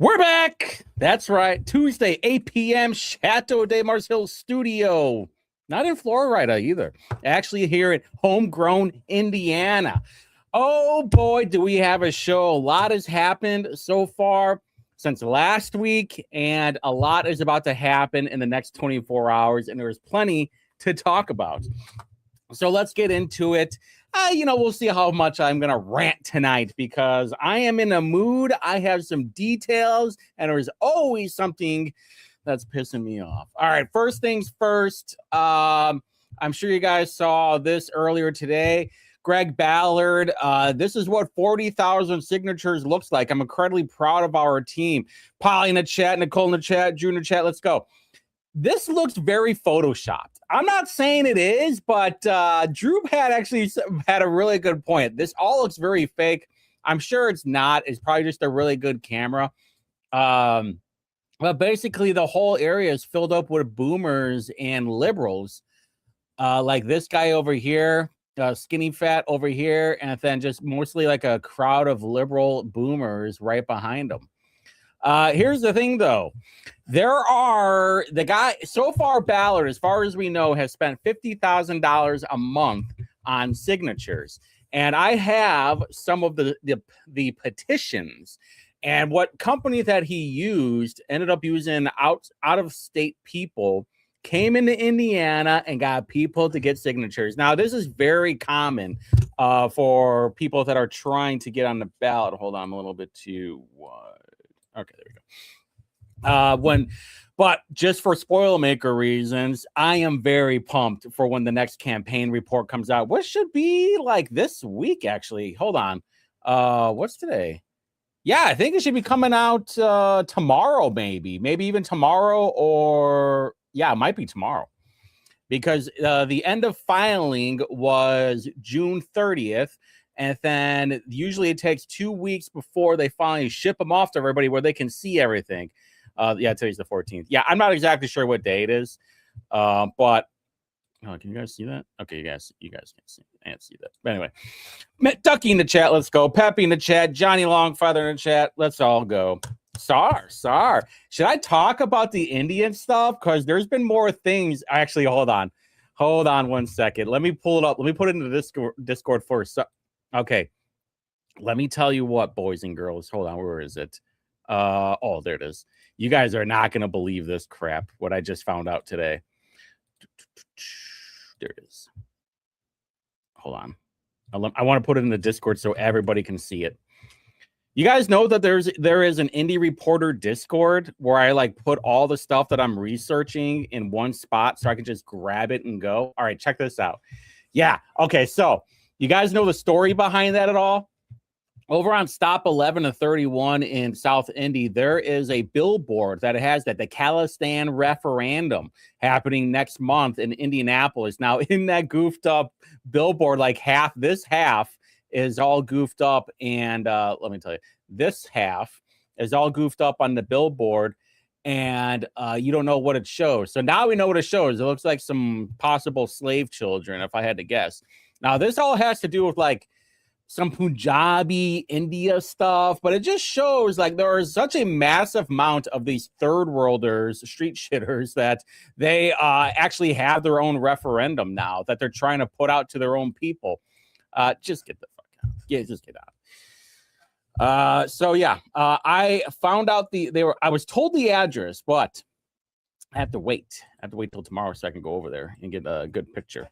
We're back. That's right. Tuesday, 8 p.m., Chateau de Mars Hill Studio. Not in Florida either. Actually here in homegrown Indiana. Oh boy, do we have a show. A lot has happened so far since last week, and a lot is about to happen in the next 24 hours, and there's plenty to talk about. So let's get into it. We'll see how much I'm going to rant tonight because I am in a mood. I have some details, and there's always something that's pissing me off. All right, first things first. I'm sure you guys saw this earlier today. Greg Ballard, this is what 40,000 signatures looks like. I'm incredibly proud of our team. Polly in the chat, Nicole in the chat, June in the chat, let's go. This looks very photoshopped. I'm not saying it is, but Drew had actually had a really good point. This all looks very fake. I'm sure it's not. It's probably just a really good camera. But basically, the whole area is filled up with boomers and liberals, like this guy over here, skinny fat over here, and then just mostly like a crowd of liberal boomers right behind him. Here's the thing, though. The guy so far, Ballard, as far as we know, has spent $50,000 a month on signatures. And I have some of the petitions, and what company that he used ended up using out of state people, came into Indiana and got people to get signatures. Now, this is very common for people that are trying to get on the ballot. Hold on, I'm a little bit too wide. Okay, there we go. But just for Spoilermaker reasons, I am very pumped for when the next campaign report comes out, which should be like this week, actually. Hold on. What's today? Yeah, I think it should be coming out tomorrow, maybe even tomorrow, or yeah, it might be tomorrow, because the end of filing was June 30th. And then usually it takes 2 weeks before they finally ship them off to everybody where they can see everything. Yeah, today's the 14th. Yeah, I'm not exactly sure what day it is. But can you guys see that? Okay, you guys can't see that. But anyway, Ducky in the chat, let's go. Peppy in the chat, Johnny Longfeather in the chat, let's all go. Sar. Should I talk about the Indian stuff? Because there's been more things. Actually, hold on 1 second. Let me pull it up. Let me put it into the Discord first. Okay, let me tell you what, boys and girls. Hold on, where is it? Oh, there it is. You guys are not going to believe this crap, what I just found out today. There it is. Hold on. I want to put it in the Discord so everybody can see it. You guys know that there is an Indie Reporter Discord where I like put all the stuff that I'm researching in one spot so I can just grab it and go. All right, check this out. Yeah, okay, so you guys know the story behind that at all? Over on Stop 11 and 31 in South Indy, there is a billboard that has the Khalistan referendum happening next month in Indianapolis. Now, in that goofed up billboard, like this half is all goofed up, and let me tell you, this half is all goofed up on the billboard, and you don't know what it shows. So now we know what it shows. It looks like some possible slave children, if I had to guess. Now, this all has to do with like some Punjabi India stuff, but it just shows like there is such a massive amount of these third worlders, street shitters, that they actually have their own referendum now that they're trying to put out to their own people. Just get the fuck out. Yeah, just get out. So yeah, I found out I was told the address, but I have to wait. Till tomorrow so I can go over there and get a good picture.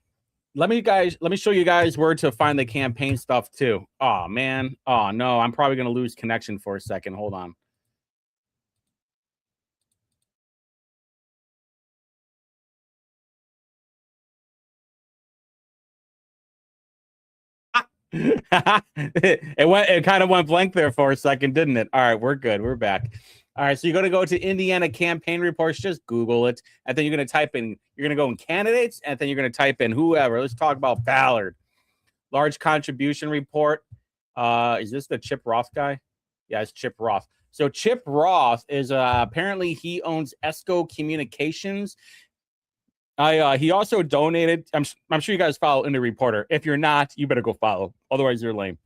Let me show you guys where to find the campaign stuff too. Oh man. Oh no, I'm probably gonna lose connection for a second. Hold on. It kind of went blank there for a second, didn't it? All right, we're good. We're back. All right, so you're going to go to Indiana campaign reports. Just Google it, and then you're going to type in. You're going to go in candidates, and then you're going to type in whoever. Let's talk about Ballard. Large contribution report. Is this the Chip Roth guy? Yeah, it's Chip Roth. So Chip Roth is apparently he owns ESCO Communications. He also donated. I'm sure you guys follow Indie Reporter. If you're not, you better go follow. Otherwise, you're lame.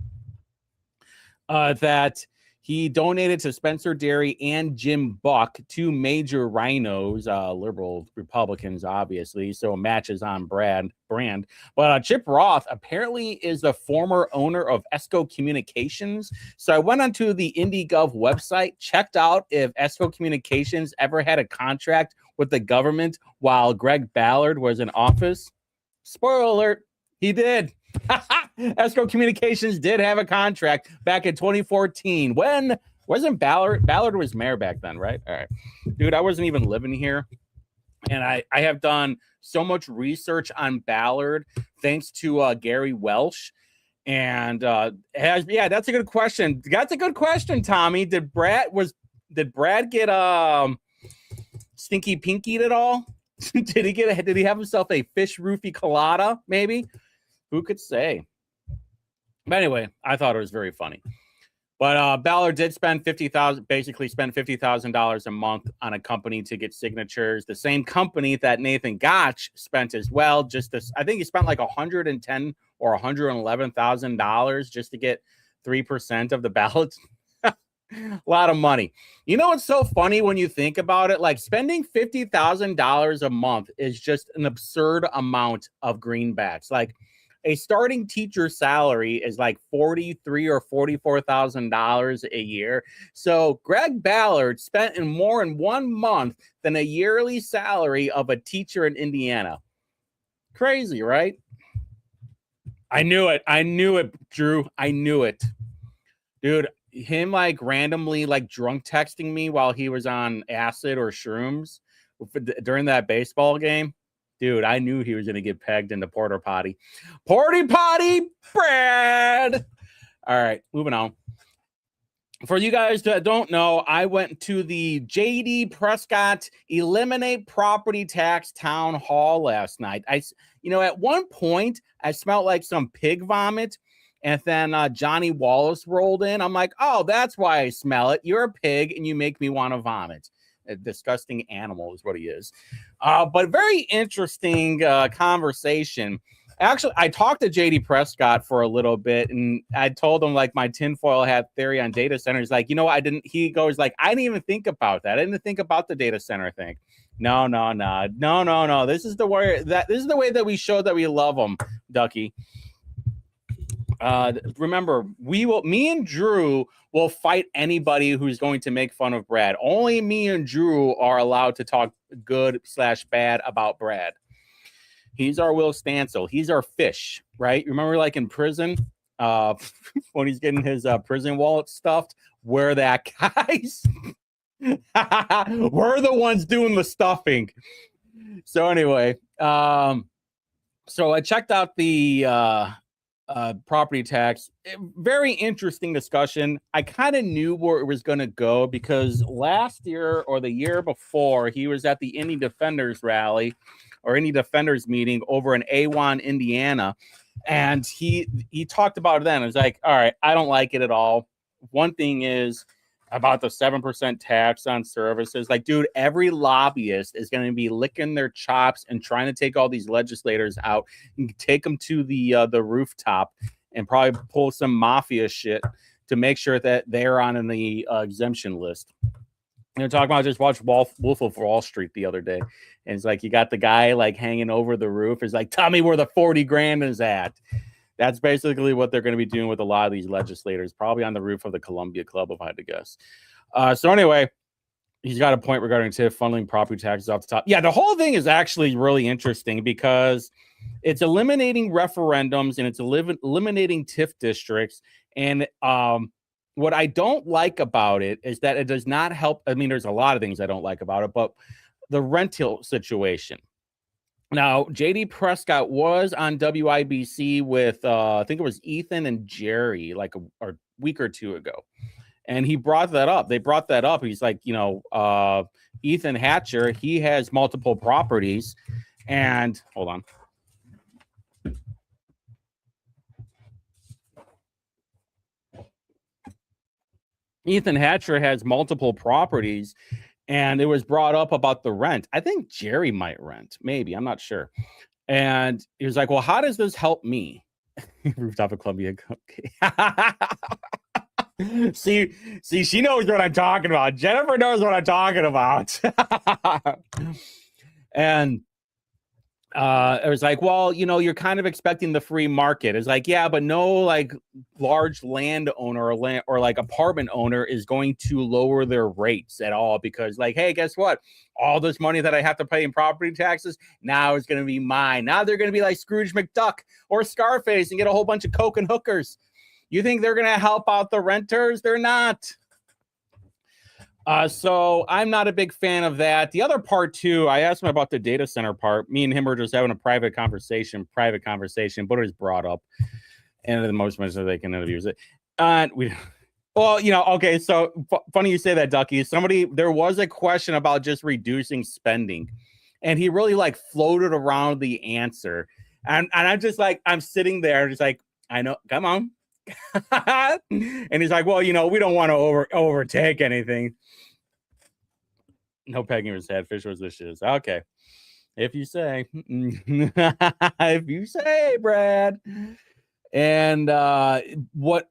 That He donated to Spencer Dairy and Jim Buck, two major rhinos, liberal Republicans, obviously, so matches on brand. But Chip Roth apparently is the former owner of ESCO Communications. So I went onto the IndieGov website, checked out if ESCO Communications ever had a contract with the government while Greg Ballard was in office. Spoiler alert, he did. ESCO Communications did have a contract back in 2014. When wasn't Ballard was mayor back then, right? All right, dude, I wasn't even living here, and I have done so much research on Ballard thanks to Gary Welsh. And that's a good question. That's a good question, Tommy. Did Brad get stinky pinkied at all? Did he have himself a fish roofie colada? Maybe. Who could say? But anyway, I thought it was very funny. But Ballard did spend $50,000 a month on a company to get signatures. The same company that Nathan Gotch spent as well. I think he spent like $110,000 or $111,000 just to get 3% of the ballots. A lot of money. You know what's so funny when you think about it? Like spending $50,000 a month is just an absurd amount of greenbacks. Like a starting teacher salary is like $43,000 or $44,000 a year. So Greg Ballard spent more in 1 month than a yearly salary of a teacher in Indiana. Crazy, right? I knew it, Drew. I knew it. Dude, him like randomly like drunk texting me while he was on acid or shrooms during that baseball game. Dude, I knew he was going to get pegged in the porta potty. Porty potty, Brad. All right, moving on. For you guys that don't know, I went to the J.D. Prescott Eliminate Property Tax Town Hall last night. At one point, I smelled like some pig vomit, and then Johnny Wallace rolled in. I'm like, oh, that's why I smell it. You're a pig, and you make me want to vomit. A disgusting animal is what he is. But very interesting conversation. Actually, I talked to JD Prescott for a little bit, and I told him like my tinfoil hat theory on data centers. Like, I didn't. He goes like, I didn't even think about that. I didn't think about the data center thing. No. This is the way that we show that we love them, Ducky. Remember, me and Drew will fight anybody who's going to make fun of Brad. Only me and Drew are allowed to talk good/bad about Brad. He's our Will Stancil. He's our fish, right? Remember, like in prison, when he's getting his prison wallet stuffed, we're that guys. We're the ones doing the stuffing. So anyway, so I checked out the property tax. Very interesting discussion. I kind of knew where it was going to go because last year or the year before, he was at the Indie Defenders rally or Indie Defenders meeting over in Awan, Indiana. And he talked about it then. It was like, all right, I don't like it at all. One thing is about the 7% tax on services. Like, dude, every lobbyist is going to be licking their chops and trying to take all these legislators out and take them to the rooftop and probably pull some mafia shit to make sure that they're on the exemption list. They're talking about, just watched Wolf of Wall Street the other day. And it's like, you got the guy like hanging over the roof. It's like, tell me where the 40 grand is at. That's basically what they're going to be doing with a lot of these legislators, probably on the roof of the Columbia Club, if I had to guess. So anyway, he's got a point regarding TIF funneling property taxes off the top. Yeah, the whole thing is actually really interesting because it's eliminating referendums and it's eliminating TIF districts. And what I don't like about it is that it does not help. I mean, there's a lot of things I don't like about it, but the rental situation. Now, JD Prescott was on WIBC with, I think it was Ethan and Jerry, like a week or two ago. And he brought that up. They brought that up. He's like, Ethan Hatcher, he has multiple properties. And hold on. Ethan Hatcher has multiple properties. And it was brought up about the rent. I think Jerry might rent. Maybe. I'm not sure. And he was like, well, how does this help me? Rooftop of Columbia. Okay. See, she knows what I'm talking about. Jennifer knows what I'm talking about. And it was like, well, you know, you're kind of expecting the free market. It's like, yeah, but no, like large landowner or like apartment owner is going to lower their rates at all, because like, hey, guess what? All this money that I have to pay in property taxes now is going to be mine. Now they're going to be like Scrooge McDuck or Scarface and get a whole bunch of coke and hookers. You think they're going to help out the renters? They're not. So I'm not a big fan of that. The other part too, I asked him about the data center part. Me and him were just having a private conversation, but it was brought up. And the most they can interview it. Well, you know, okay, so funny you say that, Ducky. There was a question about just reducing spending, and he really like floated around the answer. And I'm just like, I'm sitting there just like, I know, come on. And he's like, well, you know, we don't want to overtake anything. No pegging was sad. Fish was dishes. Okay. If you say. If you say, Brad. And one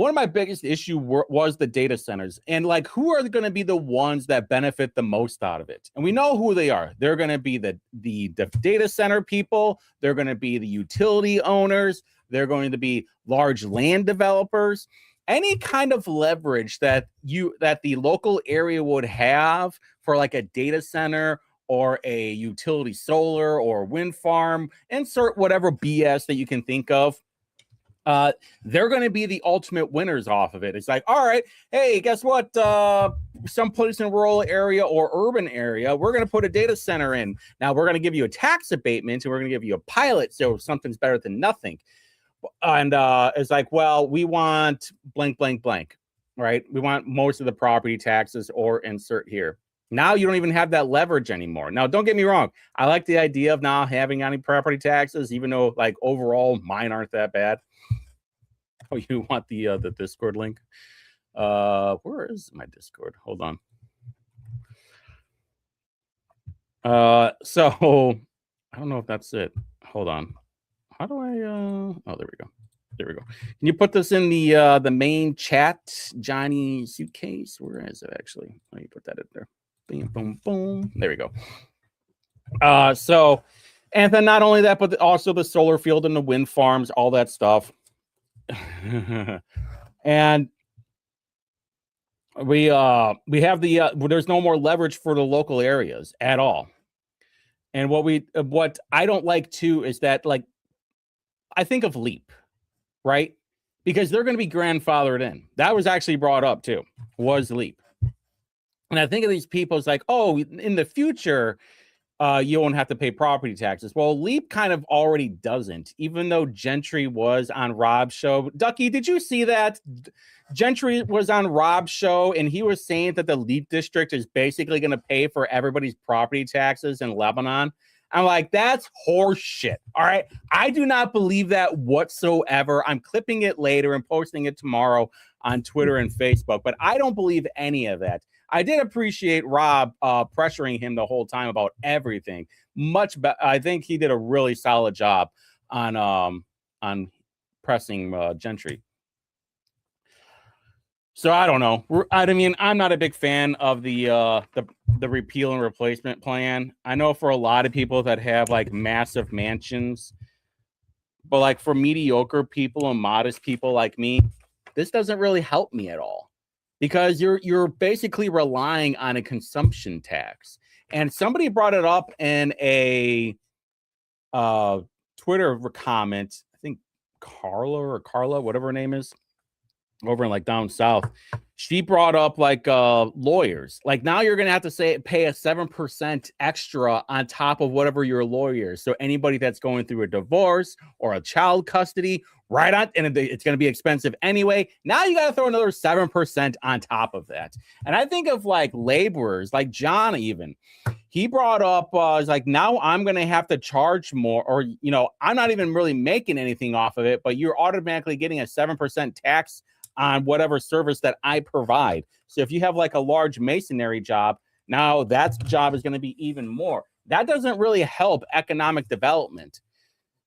of my biggest issue was the data centers. And like, who are going to be the ones that benefit the most out of it? And we know who they are. They're going to be the data center people. They're going to be the utility owners. They're going to be large land developers. Any kind of leverage that the local area would have for like a data center or a utility solar or wind farm, insert whatever BS that you can think of. They're going to be the ultimate winners off of it. It's like, all right, hey, guess what? Someplace in a rural area or urban area, we're going to put a data center in. Now we're going to give you a tax abatement and we're going to give you a pilot. So something's better than nothing. And it's like, well, we want blank, blank, blank, right? We want most of the property taxes or insert here. Now you don't even have that leverage anymore. Now, don't get me wrong. I like the idea of not having any property taxes, even though like overall mine aren't that bad. Oh, you want the Discord link? Where is my Discord? Hold on. So I don't know if that's it. Hold on. How do I oh, there we go. There we go. Can you put this in the main chat, Johnny Suitcase? Where is it actually? Let me put that in there. Boom, boom, boom. There we go. So, and then not only that, but also the solar field and the wind farms, all that stuff. And we have there's no more leverage for the local areas at all. And what I don't like too is that, like, I think of LEAP, right? Because they're going to be grandfathered in. That was actually brought up too, was LEAP. And I think of these people as like, oh, in the future, you won't have to pay property taxes. Well, LEAP kind of already doesn't, even though Gentry was on Rob's show. Ducky, did you see that? Gentry was on Rob's show, and he was saying that the LEAP district is basically going to pay for everybody's property taxes in Lebanon. I'm like, that's horse shit. All right. I do not believe that whatsoever. I'm clipping it later and posting it tomorrow on Twitter and Facebook, but I don't believe any of that. I did appreciate Rob pressuring him the whole time about everything. Much better. I think he did a really solid job on pressing Gentry. So I don't know. I mean, I'm not a big fan of the repeal and replacement plan. I know for a lot of people that have like massive mansions, but like for mediocre people and modest people like me, this doesn't really help me at all, because you're basically relying on a consumption tax. And somebody brought it up in a Twitter comment. I think Carla, whatever her name is, over in like down south. She brought up like lawyers. Like now you're gonna have to pay a 7% extra on top of whatever your lawyer is. So anybody that's going through a divorce or a child custody, right on, and it's gonna be expensive anyway. Now you gotta throw another 7% on top of that. And I think of like laborers, like John even. He brought up is like, now I'm gonna have to charge more, or you know, I'm not even really making anything off of it, but you're automatically getting a 7% tax on whatever service that I provide. So if you have like a large masonry job, now that job is going to be even more. That doesn't really help economic development.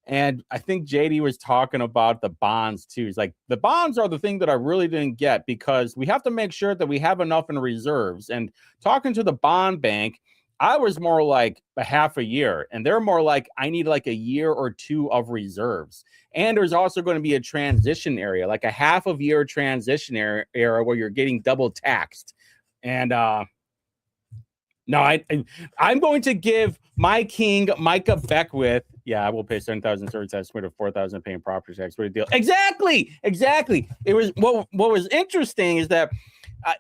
And I think JD was talking about the bonds too. He's like, the bonds are the thing that I really didn't get, because we have to make sure that we have enough in reserves. And talking to the bond bank, I was more like a half a year, and they're more like, I need like a year or two of reserves. And there's also going to be a transition area, like a half of year transition era where you're getting double taxed. And no, I'm going to give my king, Micah Beckwith. Yeah, I will pay 7,000 service tax, 4,000 paying property tax. What a deal! Exactly. It was what was interesting is that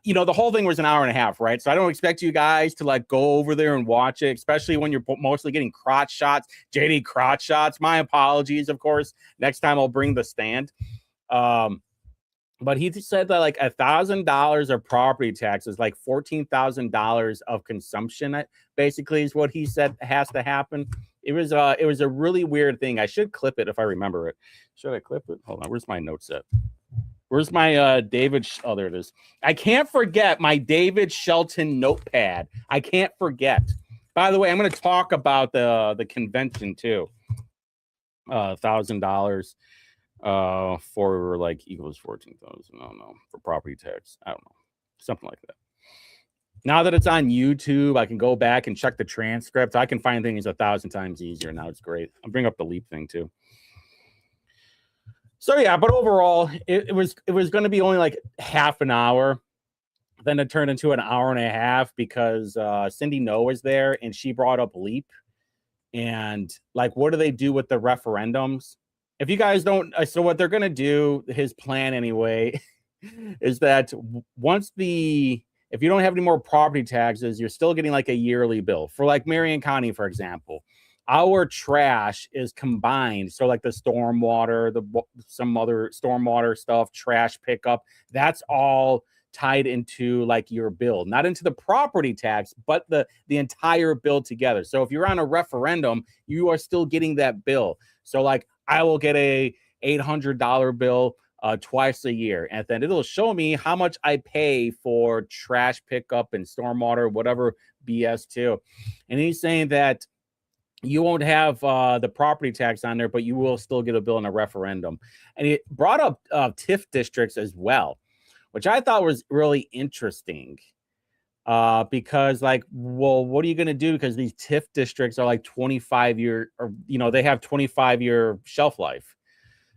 the whole thing was an hour and a half, right? So I don't expect you guys to like go over there and watch it, especially when you're mostly getting crotch shots, JD crotch shots. My apologies, of course. Next time I'll bring the stand. But he said that like $1,000 of property taxes, like $14,000 of consumption, basically is what he said has to happen. It was a really weird thing. I should clip it if I remember it. Should I clip it? Hold on. Where's my notes at? Where's my David? Oh, there it is. I can't forget my David Shelton notepad. I can't forget. By the way, I'm going to talk about the convention too. $1,000 for like equals 14,000. I don't know, for property tax. I don't know, something like that. Now that it's on YouTube, I can go back and check the transcript. I can find things 1,000 times easier now. It's great. I'll bring up the leap thing too. So yeah, but overall, it was going to be only like half an hour. Then it turned into an hour and a half because Cindy No was there and she brought up LEAP. And like, what do they do with the referendums? If you guys don't, so what they're going to do, his plan anyway, is that if you don't have any more property taxes, you're still getting like a yearly bill. For like Marion County, for example, our trash is combined. So like the stormwater, some other stormwater stuff, trash pickup, that's all tied into like your bill, not into the property tax, but the entire bill together. So if you're on a referendum, you are still getting that bill. So like I will get a $800 bill twice a year, and then it'll show me how much I pay for trash pickup and stormwater, whatever BS too. And he's saying that you won't have the property tax on there, but you will still get a bill in a referendum. And it brought up TIF districts as well, which I thought was really interesting because like, well, what are you going to do? Because these TIF districts are like 25-year, or, they have 25-year shelf life.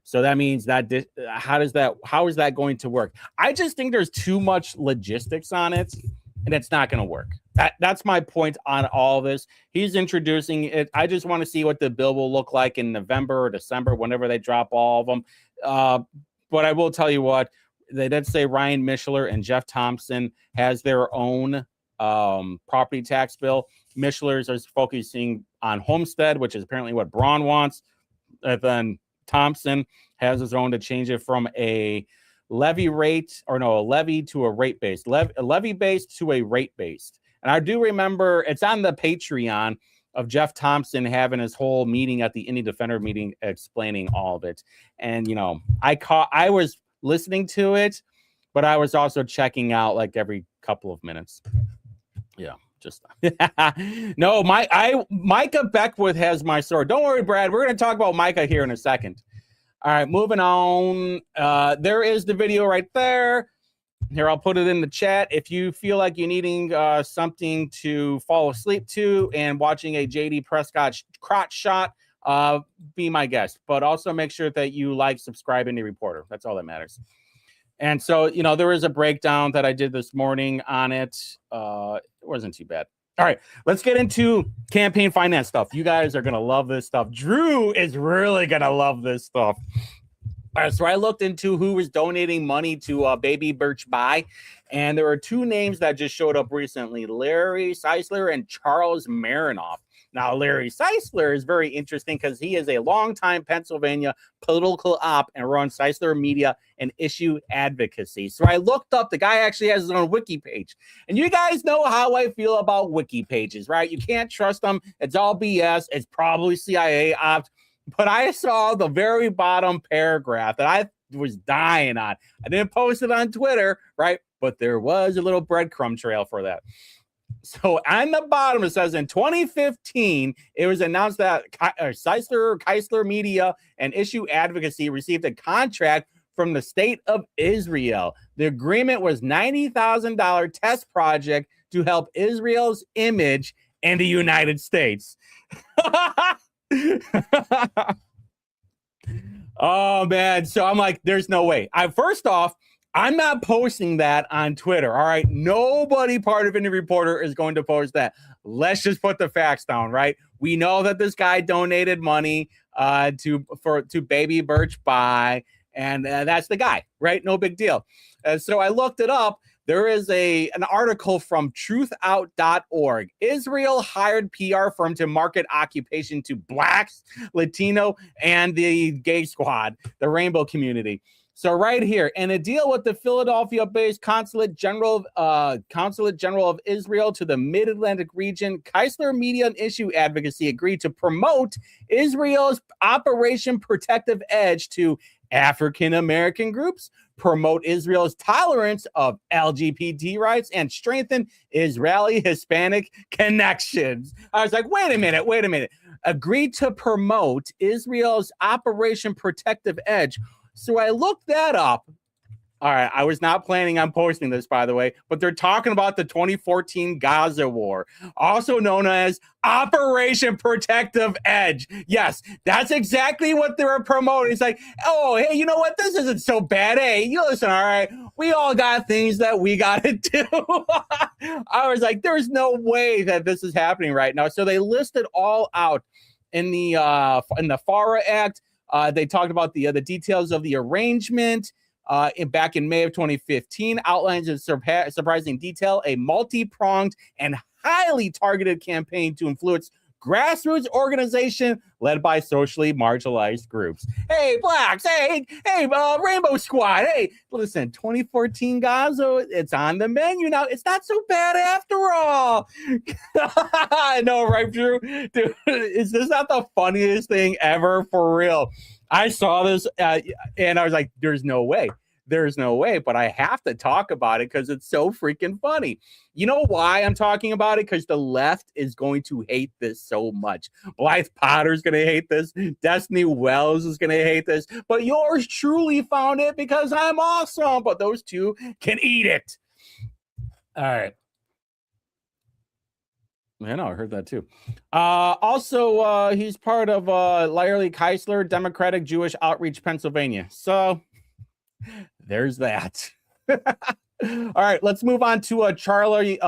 So that means that how is that going to work? I just think there's too much logistics on it, and it's not going to work. That's my point on all this. He's introducing it. I just want to see what the bill will look like in November or December, whenever they drop all of them. But I will tell you what, they did say Ryan Mishler and Jeff Thompson has their own property tax bill. Mishler's is focusing on homestead, which is apparently what Braun wants. And then Thompson has his own to change it from a levy to a rate based, levy based to a rate based. And I do remember it's on the Patreon of Jeff Thompson having his whole meeting at the Indie Defender meeting explaining all of it. And I was listening to it, but I was also checking out like every couple of minutes. Yeah, just no. Micah Beckwith has my sword. Don't worry, Brad. We're going to talk about Micah here in a second. All right, moving on. There is the video right there. Here, I'll put it in the chat. If you feel like you're needing something to fall asleep to and watching a JD Prescott crotch shot, be my guest. But also make sure that you like, subscribe, Indie Reporter. That's all that matters. And so, there is a breakdown that I did this morning on it. It wasn't too bad. All right, let's get into campaign finance stuff. You guys are going to love this stuff. Drew is really going to love this stuff. All right, so I looked into who was donating money to Baby Birch Buy, and there are two names that just showed up recently, Larry Seisler and Charles Marinoff. Now, Larry Seisler is very interesting because he is a longtime Pennsylvania political op and runs Seisler Media and Issue Advocacy. So I looked up, the guy actually has his own wiki page. And you guys know how I feel about wiki pages, right? You can't trust them. It's all BS. It's probably CIA ops. But I saw the very bottom paragraph that I was dying on. I didn't post it on Twitter, right? But there was a little breadcrumb trail for that. So on the bottom, it says in 2015, it was announced that Chrysler Media and Issue Advocacy received a contract from the state of Israel. The agreement was $90,000 test project to help Israel's image in the United States. Oh, man. So I'm like, there's no way. First off, I'm not posting that on Twitter. All right. Nobody part of Indie Reporter is going to post that. Let's just put the facts down, right? We know that this guy donated money to Baby Birch Buy, and that's the guy, right? No big deal. So I looked it up. There is an article from truthout.org. Israel hired PR firm to market occupation to Blacks, Latino, and the gay squad, the rainbow community. So right here, in a deal with the Philadelphia-based Consulate General of Israel to the Mid-Atlantic region, Chrysler Media and Issue Advocacy agreed to promote Israel's Operation Protective Edge to African-American groups, promote Israel's tolerance of LGBT rights, and strengthen Israeli Hispanic connections. I was like, wait a minute. Agreed to promote Israel's Operation Protective Edge. So I looked that up. All right, I was not planning on posting this, by the way, but they're talking about the 2014 Gaza War, also known as Operation Protective Edge. Yes, that's exactly what they were promoting. It's like, oh, hey, you know what? This isn't so bad. Hey, you listen, all right, we all got things that we got to do. I was like, there's no way that this is happening right now. So they listed all out in the FARA Act. They talked about the details of the arrangement. Back in May of 2015, outlines in surprising detail a multi-pronged and highly targeted campaign to influence grassroots organization led by socially marginalized groups. Hey, Blacks, hey, Rainbow Squad, hey, listen, 2014 Gaza, it's on the menu now. It's not so bad after all. I know, right, Drew? Dude, is this not the funniest thing ever? For real. I saw this and I was like, there's no way, but I have to talk about it because it's so freaking funny. You know why I'm talking about it? Because the left is going to hate this so much. Blythe Potter's going to hate this. Destiny Wells is going to hate this. But yours truly found it because I'm awesome. But those two can eat it. All right. I know, I heard that too. Also, he's part of Larry Keisler, Democratic Jewish Outreach, Pennsylvania. So there's that. All right, let's move on to Chucky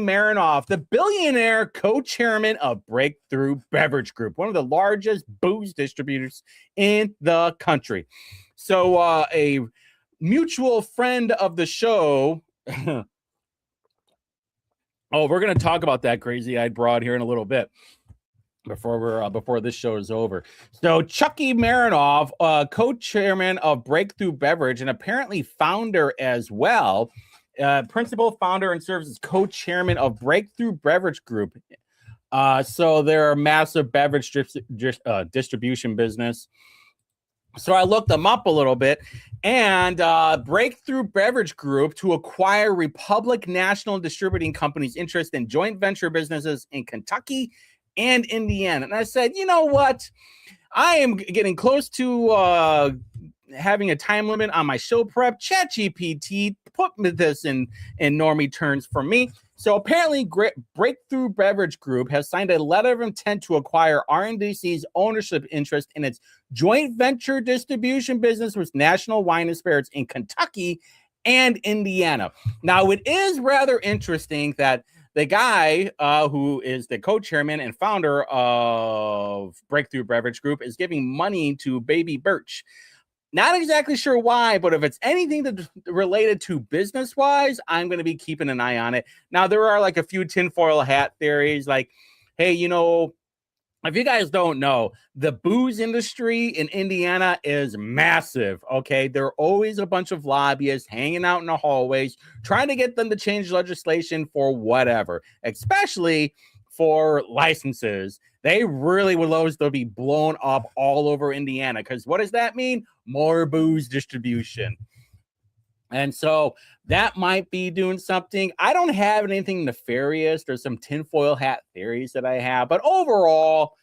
Marinoff, the billionaire co-chairman of Breakthrough Beverage Group, one of the largest booze distributors in the country. So a mutual friend of the show... Oh, we're going to talk about that crazy-eyed broad here in a little bit before this show is over. So Chucky Marinoff, co-chairman of Breakthrough Beverage and apparently founder as well, principal founder and serves as co-chairman of Breakthrough Beverage Group. So they're a massive beverage distribution business. So I looked them up a little bit, and Breakthrough Beverage Group to acquire Republic National Distributing Company's interest in joint venture businesses in Kentucky and Indiana. And I said, you know what? I am getting close to having a time limit on my show prep. ChatGPT put this in normie terms for me. So apparently Breakthrough Beverage Group has signed a letter of intent to acquire RNDC's ownership interest in its joint venture distribution business with National Wine and Spirits in Kentucky and Indiana. Now, it is rather interesting that the guy who is the co-chairman and founder of Breakthrough Beverage Group is giving money to Baby Birch. Not exactly sure why, but if it's anything that related to business-wise, I'm going to be keeping an eye on it. Now, there are like a few tinfoil hat theories, like, hey, you know, if you guys don't know, the booze industry in Indiana is massive, okay? There are always a bunch of lobbyists hanging out in the hallways trying to get them to change legislation for whatever, especially for licenses. They really would love to be blown up all over Indiana because what does that mean? More booze distribution. And so that might be doing something. I don't have anything nefarious. There's some tinfoil hat theories that I have, but overall,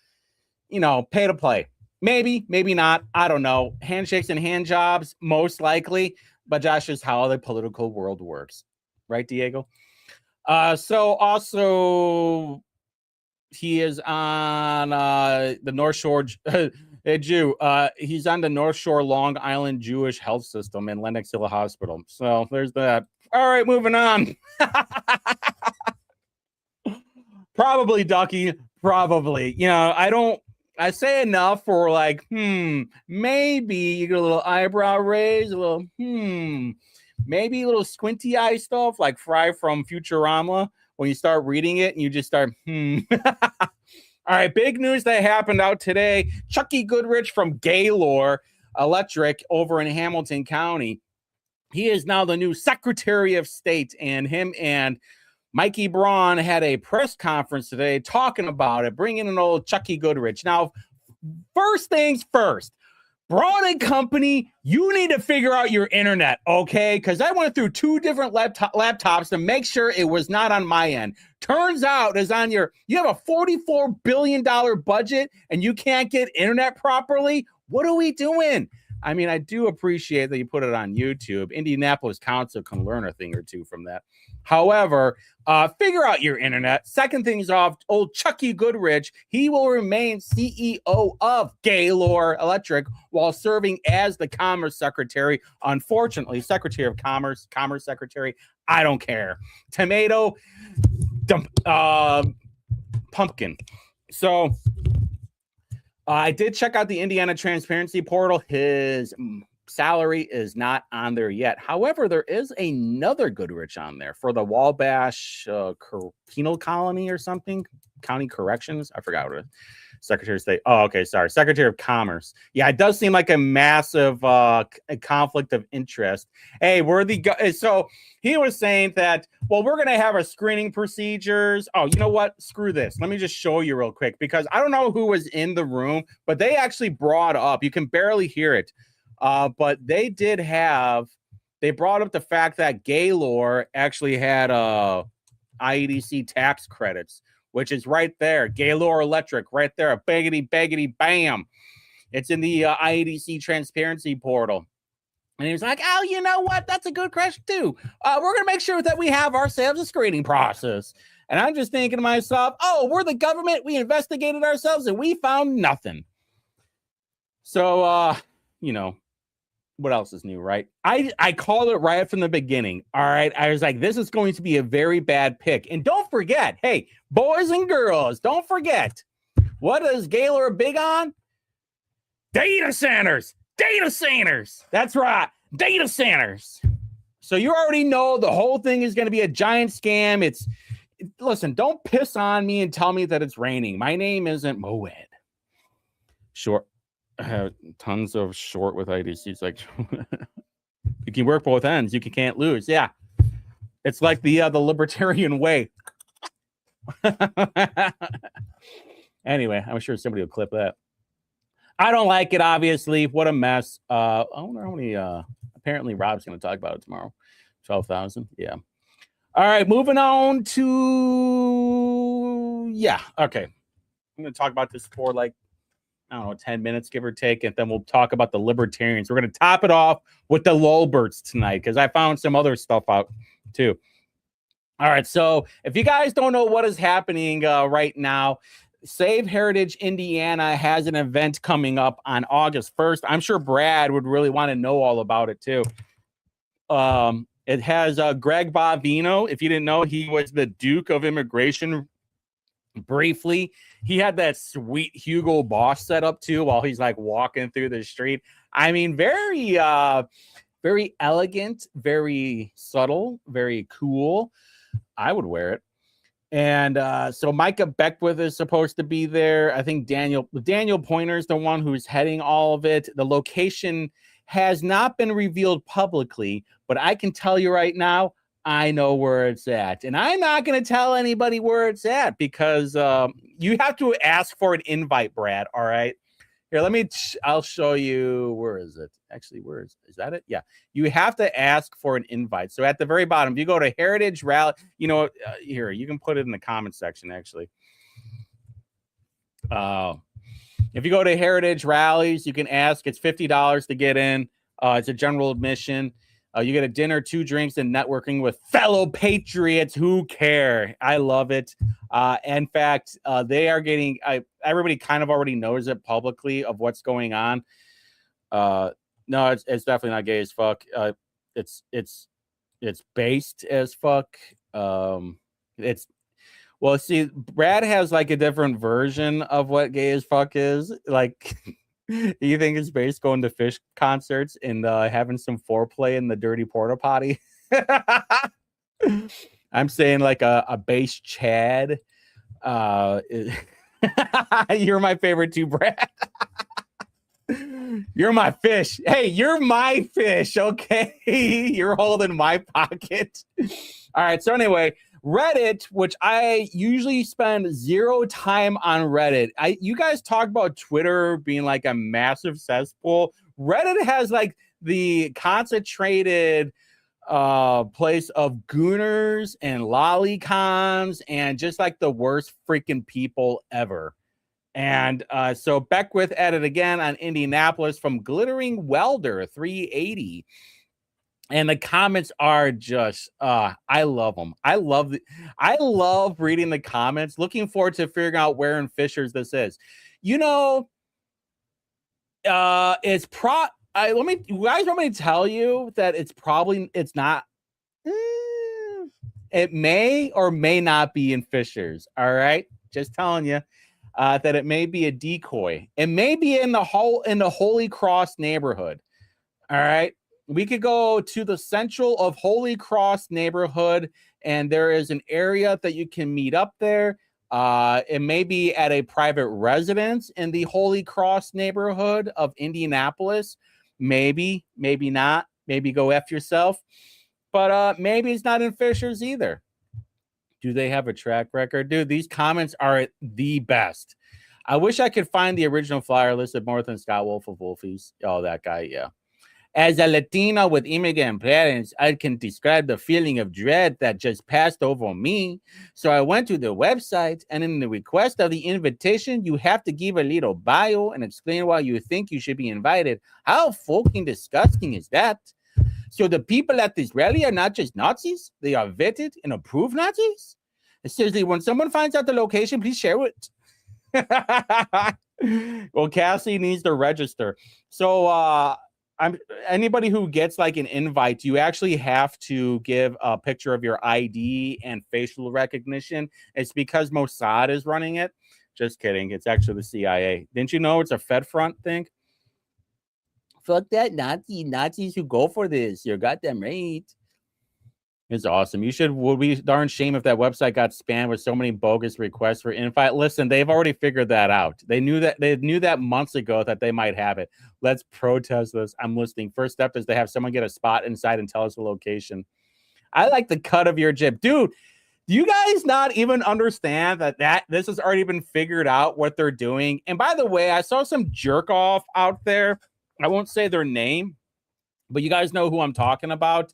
pay to play. Maybe, maybe not. I don't know. Handshakes and hand jobs, most likely, but that's just how the political world works. Right, Diego? So also he is on the North Shore. A Jew. He's on the North Shore Long Island Jewish Health System in Lenox Hill Hospital. So there's that. All right, moving on. Probably, Ducky. Probably. I say enough for like, maybe you get a little eyebrow raise, a little, maybe a little squinty eye stuff like Fry from Futurama when you start reading it and you just start, All right, big news that happened out today. Chucky Goodrich from Gaylord Electric over in Hamilton County. He is now the new Secretary of State, and him and Mikey Braun had a press conference today talking about it, bringing in old Chucky Goodrich. Now, first things first, Braun and company, you need to figure out your internet, okay? Because I went through 2 different laptops to make sure it was not on my end. Turns out it's on you have a $44 billion budget and you can't get internet properly? What are we doing? I mean, I do appreciate that you put it on YouTube. Indianapolis Council can learn a thing or two from that. However, figure out your internet. Second things off, old Chucky Goodrich, he will remain CEO of Gaylord Electric while serving as the Commerce Secretary. Unfortunately, Secretary of Commerce Secretary, I don't care. Tomato, pumpkin. So I did check out the Indiana Transparency Portal. His salary is not on there yet. However, there is another Goodrich on there for the Wabash Penal Colony or something. County Corrections. I forgot what it is. Secretary of State. Oh, okay. Sorry. Secretary of Commerce. Yeah, it does seem like a massive conflict of interest. Hey, so he was saying that, well, we're going to have our screening procedures. Oh, you know what? Screw this. Let me just show you real quick because I don't know who was in the room, but they actually brought up, you can barely hear it. But they brought up the fact that Gaylord actually had IEDC tax credits, which is right there. Gaylord Electric, right there. Baggity, baggity, bam. It's in the IEDC transparency portal. And he was like, oh, you know what? That's a good question, too. We're going to make sure that we have ourselves a screening process. And I'm just thinking to myself, oh, we're the government. We investigated ourselves and we found nothing. So, what else is new, right? I called it right from the beginning. All right. I was like, this is going to be a very bad pick. And don't forget, hey, boys and girls, don't forget, what is Gaylord big on? Data centers. Data centers. That's right. Data centers. So you already know the whole thing is going to be a giant scam. Listen, don't piss on me and tell me that it's raining. My name isn't Moed. Sure. Tons of short with IDCs. Like you can work both ends. You can't lose. Yeah, it's like the libertarian way. Anyway, I'm sure somebody will clip that. I don't like it. Obviously, what a mess. I wonder how many. Apparently, Rob's going to talk about it tomorrow. 12,000. Yeah. All right, moving on to Okay. I'm going to talk about this for like, I don't know, 10 minutes, give or take, and then we'll talk about the libertarians. We're going to top it off with the Lulberts tonight because I found some other stuff out too. All right, so if you guys don't know what is happening right now, Save Heritage Indiana has an event coming up on August 1st. I'm sure Brad would really want to know all about it too. It has Greg Bovino. If you didn't know, he was the Duke of Immigration briefly. He had that sweet Hugo Boss set up too while he's like walking through the street. I mean, very elegant, very subtle, very cool. I would wear it. And so Micah Beckwith is supposed to be there. I think Daniel Pointer is the one who's heading all of it. The location has not been revealed publicly, but I can tell you right now, I know where it's at. And I'm not going to tell anybody where it's at because you have to ask for an invite, Brad, all right? Here, I'll show you. Where is it? Actually, is that it? Yeah. You have to ask for an invite. So at the very bottom, if you go to Heritage Rally, here, you can put it in the comment section, actually. If you go to Heritage Rallies, you can ask. It's $50 to get in. It's a general admission. You get a dinner, 2 drinks, and networking with fellow patriots who care. I love it. In fact, they are getting. Everybody kind of already knows it publicly of what's going on. No, it's definitely not gay as fuck. It's based as fuck. Well, see, Brad has like a different version of what gay as fuck is. Like, you think it's based going to Fish concerts and having some foreplay in the dirty porta potty? I'm saying like a base Chad. You're my favorite too, Brad. You're my fish. Hey, you're my fish, okay? You're holding my pocket. All right, so anyway, Reddit, which I usually spend 0 time on Reddit. You guys talk about Twitter being like a massive cesspool. Reddit has like the concentrated place of gooners and lollicons and just like the worst freaking people ever. And so Beckwith at it again on Indianapolis from Glittering Welder 380. And the comments are just, I love them. I love reading the comments. Looking forward to figuring out where in Fishers this is. You guys want me to tell you that it's not. It may or may not be in Fishers. All right, just telling you that it may be a decoy. It may be in the Holy Cross neighborhood. All right. We could go to the central of Holy Cross neighborhood, and there is an area that you can meet up there. It may be at a private residence in the Holy Cross neighborhood of Indianapolis. Maybe, maybe not. Maybe go F yourself. But maybe it's not in Fishers either. Do they have a track record? Dude, these comments are the best. I wish I could find the original flyer listed more than Scott Wolf of Wolfies. Oh, that guy, yeah. As a Latino with immigrant parents, I can describe the feeling of dread that just passed over me. So I went to the website, and in the request of the invitation, you have to give a little bio and explain why you think you should be invited. How fucking disgusting is that? So the people at this rally are not just Nazis, they are vetted and approved Nazis? Seriously, when someone finds out the location, please share it. Well, Cassie needs to register. So, anybody who gets like an invite, you actually have to give a picture of your ID and facial recognition. It's because Mossad is running it. Just kidding. It's actually the CIA. Didn't you know it's a Fed front thing? Fuck that Nazis who go for this. You got them right. It's awesome. Would be darn shame if that website got spammed with so many bogus requests for invite. Listen, they've already figured that out. They knew that months ago that they might have it. Let's protest this. I'm listening. First step is to have someone get a spot inside and tell us the location. I like the cut of your jib. Dude, do you guys not even understand that this has already been figured out what they're doing? And by the way, I saw some jerk off out there. I won't say their name, but you guys know who I'm talking about.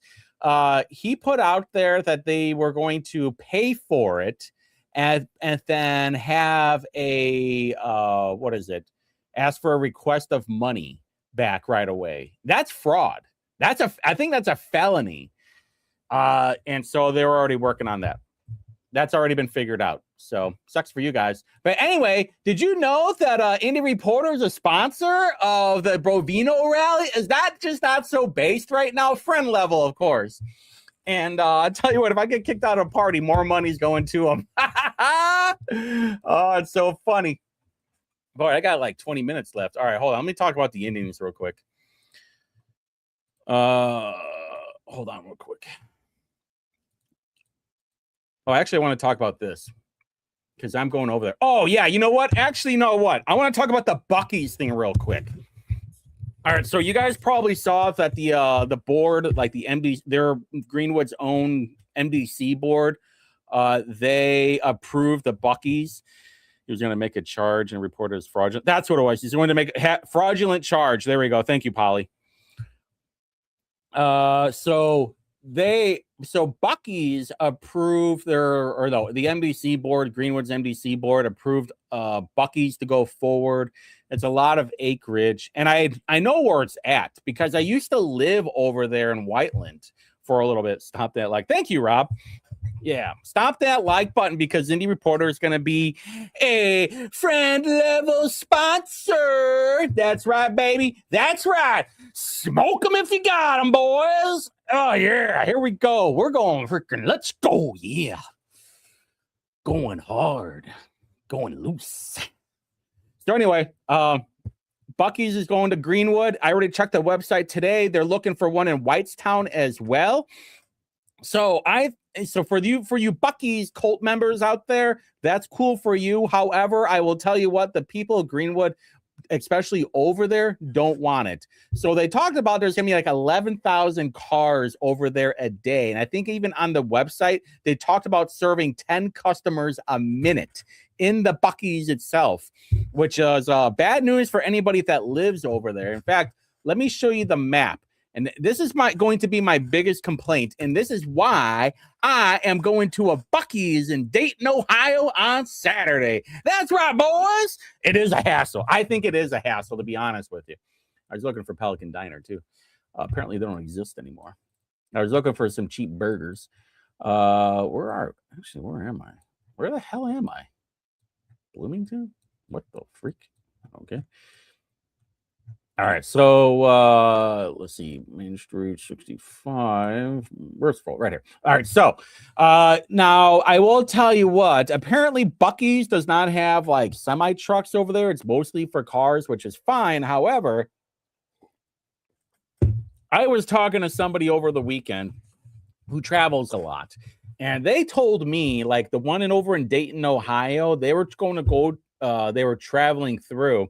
He put out there that they were going to pay for it and then have a ask for a request of money back right away. That's fraud. I think that's a felony. And so they were already working on that. That's already been figured out. So sucks for you guys. But anyway, did you know that Indie Reporter is a sponsor of the Brovino rally? Is that just not so based right now? Friend level, of course. And I'll tell you what, if I get kicked out of a party, more money's going to them. Oh, it's so funny. Boy, I got like 20 minutes left. All right, hold on. Let me talk about the Indians real quick. Hold on real quick. Oh, actually, I want to talk about this because I'm going over there. Oh, yeah. You know what? Actually, you know what? I want to talk about the Buc-ee's thing real quick. All right. So you guys probably saw that the board, like the MD, their Greenwood's own MDC board, they approved the Buc-ee's. He was going to make a charge and report it as fraudulent. That's what it was. He's going to make a fraudulent charge. There we go. Thank you, Polly. So Buc-ee's approved the MDC board, Greenwood's MDC board approved Buc-ee's to go forward. It's a lot of acreage, and I know where it's at because I used to live over there in Whiteland for a little bit. Stop that like. Thank you, Rob. Yeah, stop that like button because Indie Reporter is going to be a friend level sponsor. That's right, baby. That's right. Smoke them if you got them, boys. Oh, yeah. Here we go. We're going freaking. Let's go. Yeah. Going hard. Going loose. So anyway, Buc-ee's is going to Greenwood. I already checked the website today. They're looking for one in Whitestown as well. So for you Buc-ee's cult members out there, that's cool for you. However, I will tell you what, the people of Greenwood, especially over there, don't want it. So they talked about there's gonna be like 11,000 cars over there a day. And I think even on the website, they talked about serving 10 customers a minute in the Buc-ee's itself, which is bad news for anybody that lives over there. In fact, let me show you the map. And this is going to be my biggest complaint. And this is why I am going to a Buc-ee's in Dayton, Ohio on Saturday. That's right, boys. It is a hassle. I think it is a hassle, to be honest with you. I was looking for Pelican Diner, too. Apparently, they don't exist anymore. I was looking for some cheap burgers. Where am I? Where the hell am I? Bloomington? What the freak? Okay. All right, so let's see, Main Street 65, where's full? Right here. All right, so now I will tell you what, apparently Buc-ee's does not have like semi trucks over there. It's mostly for cars, which is fine. However, I was talking to somebody over the weekend who travels a lot, and they told me like the one over in Dayton, Ohio, they were traveling through.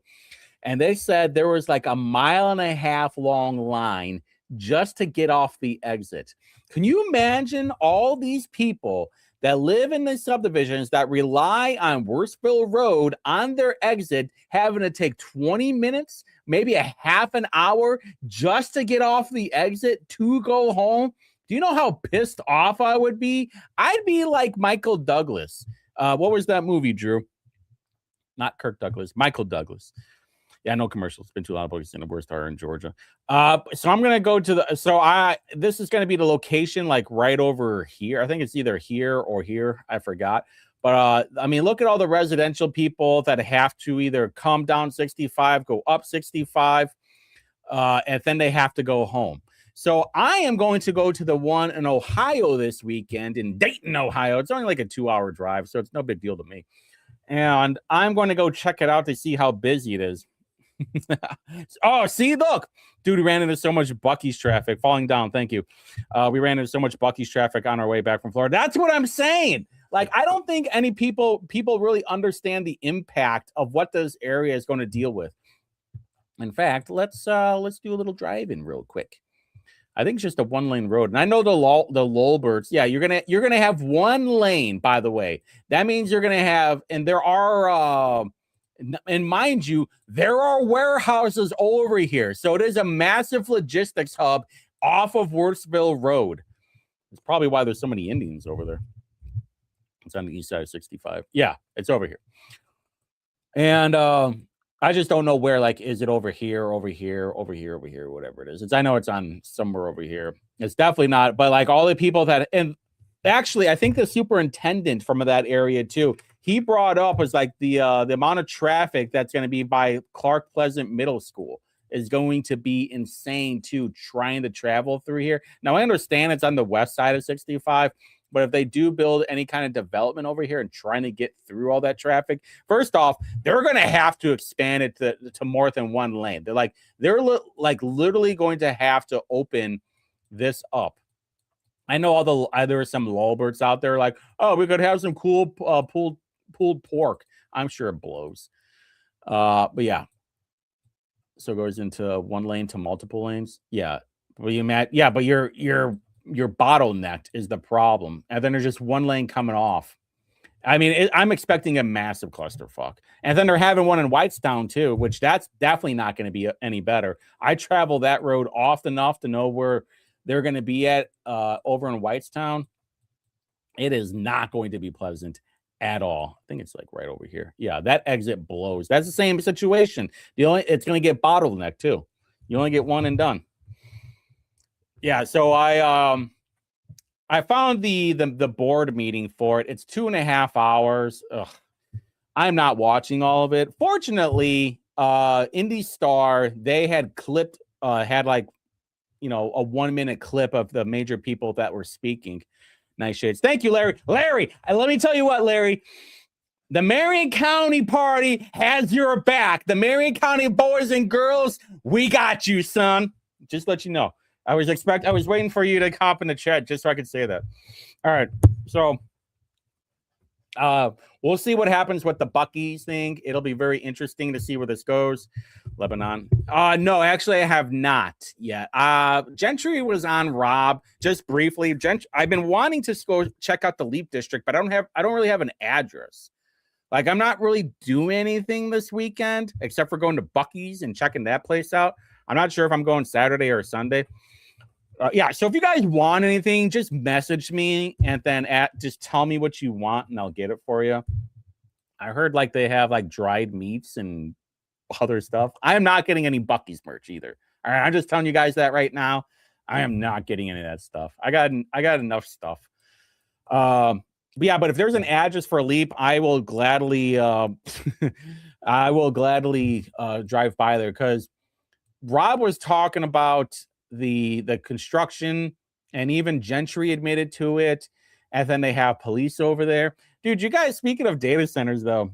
And they said there was like a 1.5 mile long line just to get off the exit. Can you imagine all these people that live in the subdivisions that rely on Wurstville Road on their exit having to take 20 minutes, maybe a half an hour just to get off the exit to go home? Do you know how pissed off I would be? I'd be like Michael Douglas. What was that movie, Drew? Not Kirk Douglas, Michael Douglas. Yeah, no commercials. It's been too loud. It's in the worst hour in Georgia. So I'm gonna go to this is gonna be the location like right over here. I think it's either here or here. I forgot. But I mean, look at all the residential people that have to either come down 65, go up 65, and then they have to go home. So I am going to go to the one in Ohio this weekend in Dayton, Ohio. It's only like a 2-hour drive, so it's no big deal to me. And I'm going to go check it out to see how busy it is. Oh, see, look, dude, we ran into so much Buc-ee's traffic falling down. Thank you. We ran into so much Buc-ee's traffic on our way back from Florida. That's what I'm saying. Like, I don't think any people really understand the impact of what this area is going to deal with. In fact, let's do a little drive-in real quick. I think it's just a 1-lane road. And I know the Lolberts. Yeah, you're gonna have 1 lane, by the way. That means you're gonna have, and there are and mind you, there are warehouses all over here. So it is a massive logistics hub off of Wurstville Road. It's probably why there's so many Indians over there. It's on the east side of 65. Yeah, it's over here. And I just don't know where, like, is it over here, whatever it is. I know it's on somewhere over here. It's definitely not, but like all the people that, and actually, I think the superintendent from that area too, he brought up was like the amount of traffic that's going to be by Clark Pleasant Middle School is going to be insane too, trying to travel through here. Now, I understand it's on the west side of 65, but if they do build any kind of development over here and trying to get through all that traffic, first off, they're going to have to expand it to more than 1 lane. They're literally going to have to open this up. I know there are some Lolberts out there like, oh, we could have some cool pulled pork. I'm sure it blows. But yeah. So it goes into 1 lane to multiple lanes. Yeah. But you're bottlenecked is the problem. And then there's just 1 lane coming off. I mean, I'm expecting a massive clusterfuck. And then they're having one in Whitestown too, which that's definitely not going to be any better. I travel that road often enough to know where they're going to be at over in Whitestown. It is not going to be pleasant at all. I think it's like right over here. Yeah, that exit blows. That's the same situation. It's going to get bottlenecked too. You only get one and done. Yeah, so I found the board meeting for it. It's 2.5 hours. Ugh. I'm not watching all of it. Fortunately, Indie Star, they had clipped had like, you know, a 1-minute clip of the major people that were speaking. Nice shades. Thank you, Larry. Larry, let me tell you what, Larry. The Marion County Party has your back. The Marion County boys and girls, we got you, son. Just let you know. I was waiting for you to hop in the chat just so I could say that. All right. So we'll see what happens with the Buc-ee's thing. It'll be very interesting to see where this goes. Lebanon. No, actually, I have not yet. Gentry was on Rob just briefly. I've been wanting to go check out the Leap District, but I don't really have an address. Like, I'm not really doing anything this weekend except for going to Buc-ee's and checking that place out. I'm not sure if I'm going Saturday or Sunday. Yeah, so if you guys want anything, just message me and then just tell me what you want and I'll get it for you. I heard like they have like dried meats and other stuff. I am not getting any Buc-ee's merch either. All right, I'm just telling you guys that right now. I am not getting any of that stuff. I got enough stuff. But yeah, but if there's an address for Leap, I will gladly drive by there, because Rob was talking about the construction, and even Gentry admitted to it, and then they have police over there. Dude, you guys, speaking of data centers though,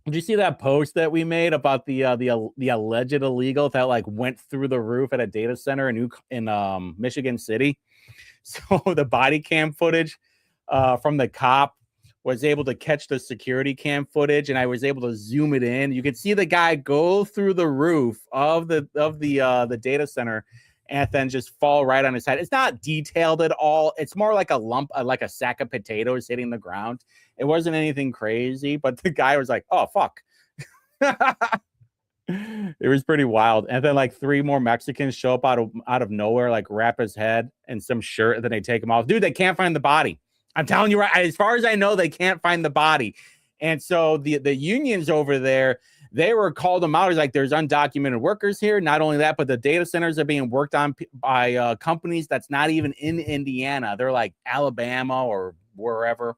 did you see that post that we made about the alleged illegal that like went through the roof at a data center in Michigan City? So the body cam footage from the cop was able to catch the security cam footage, and I was able to zoom it in. You could see the guy go through the roof of the data center and then just fall right on his head. It's not detailed at all. It's more like a lump, like a sack of potatoes hitting the ground. It wasn't anything crazy, but the guy was like, "Oh fuck." It was pretty wild. And then like 3 more Mexicans show up out of nowhere, like wrap his head in some shirt, and then they take him off. Dude, they can't find the body. I'm telling you, right, as far as I know, they can't find the body. And so the unions over there, they were called them out. It's like, there's undocumented workers here. Not only that, but the data centers are being worked on by companies that's not even in Indiana. They're like Alabama or wherever.